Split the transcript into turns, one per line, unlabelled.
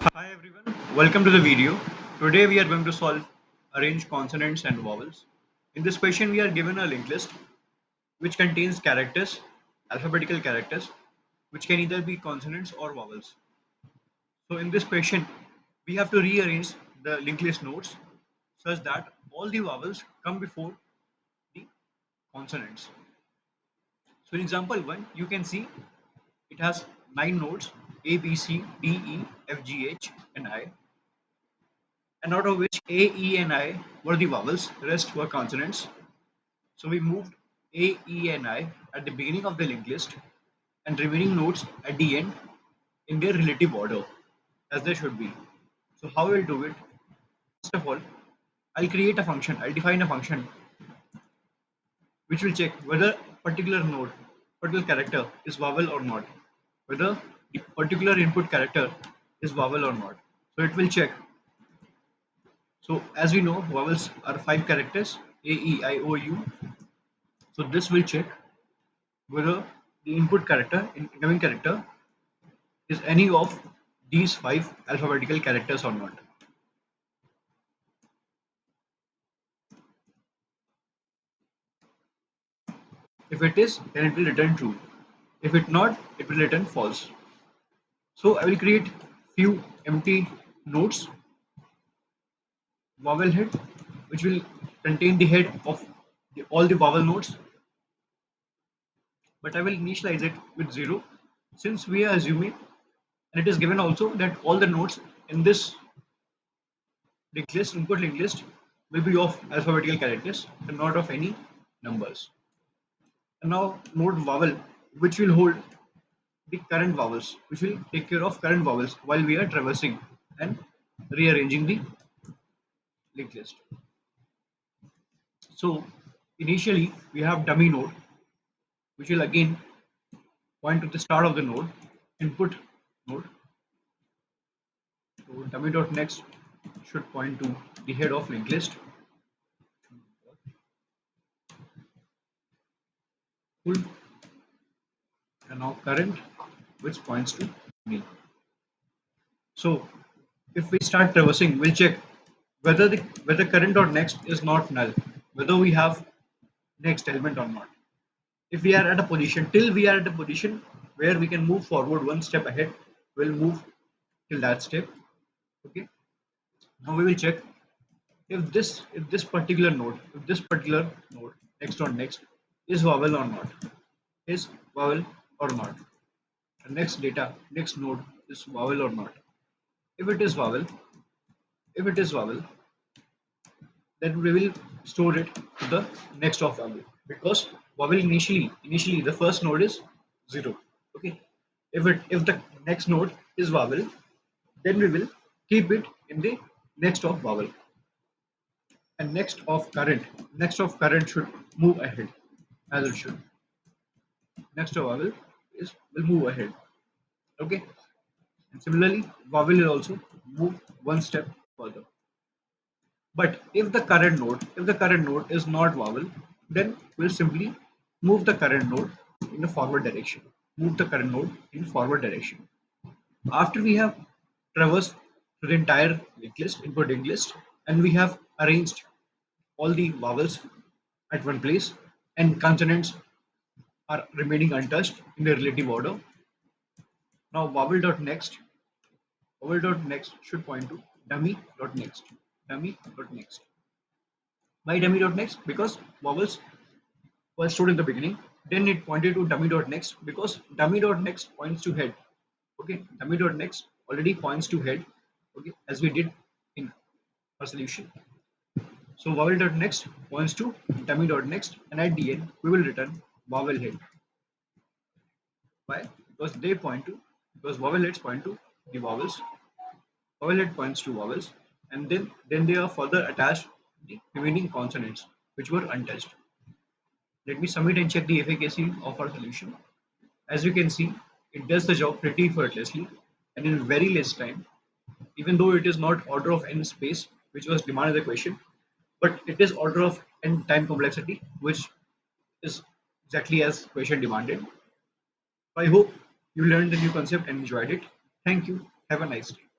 Hi everyone, welcome to the video. Today we are going to solve arrange consonants and vowels. In this question we are given a linked list which contains characters, alphabetical characters, which can either be consonants or vowels. So in this question we have to rearrange the linked list nodes such that all the vowels come before the consonants. So in example 1 you can see it has 9 nodes A, B, C, D, E, F, G, H and I, and out of which A, E, and I were the vowels, rest were consonants. So we moved A, E, and I at the beginning of the linked list and remaining nodes at the end in their relative order, as they should be. So how we'll do it? First of all, I'll define a function which will check whether particular node, particular character is vowel or not, whether the particular input character is vowel or not. So it will check. So as we know, vowels are 5 characters: A, E, I, O, U. So this will check whether the input character, incoming character, is any of these 5 alphabetical characters or not. If it is, then it will return true. If it not, it will return false. So I will create few empty nodes, vowel head, which will contain the head of all the vowel nodes, but I will initialize it with 0 since we are assuming, and it is given also, that all the nodes in this linked list, input linked list, will be of alphabetical characters and not of any numbers. And now node vowel, which will hold the current vowels, which will take care of current vowels while we are traversing and rearranging the linked list. So initially we have dummy node, which will again point to the start of the node, input node. So dummy.next should point to the head of linked list. Cool. And now current, which points to me. So if we start traversing, we'll check whether current or next is not null, whether we have next element or not. If we are at a position, till we are at a position where we can move forward one step ahead, we'll move till that step. Okay. Now we will check if this particular node next or next is vowel or not, is vowel or not. The next node is vowel or not. If it is vowel, if it is vowel, then we will store it to the next of vowel, because vowel initially the first node is 0. Okay. If the next node is vowel, then we will keep it in the next of vowel, and next of current should move ahead as it should. Next of vowel is will move ahead. Okay. And similarly vowel will also move one step further. But if the current node is not vowel, then we'll simply move the current node in a forward direction. Move the current node in forward direction. After we have traversed through the entire linked list, input linked list, and we have arranged all the vowels at one place, and consonants are remaining untouched in their relative order. Now vowel.next should point to dummy.next. Dummy.next. Why dummy.next? Because vowels was stored in the beginning. Then it pointed to dummy.next because dummy.next points to head. Okay, dummy.next already points to head. Okay, as we did in our solution. So vowel.next points to dummy.next, and at the end we will return vowel head. Why? Because vowel heads point to the vowels. Vowel head points to vowels, and then they are further attached the remaining consonants which were untouched. Let me submit and check the efficacy of our solution. As you can see, it does the job pretty effortlessly and in very less time, even though it is not order of n space, which was demanded in the question, but it is order of n time complexity, which is exactly as question demanded. I hope you learned the new concept and enjoyed it. Thank you. Have a nice day.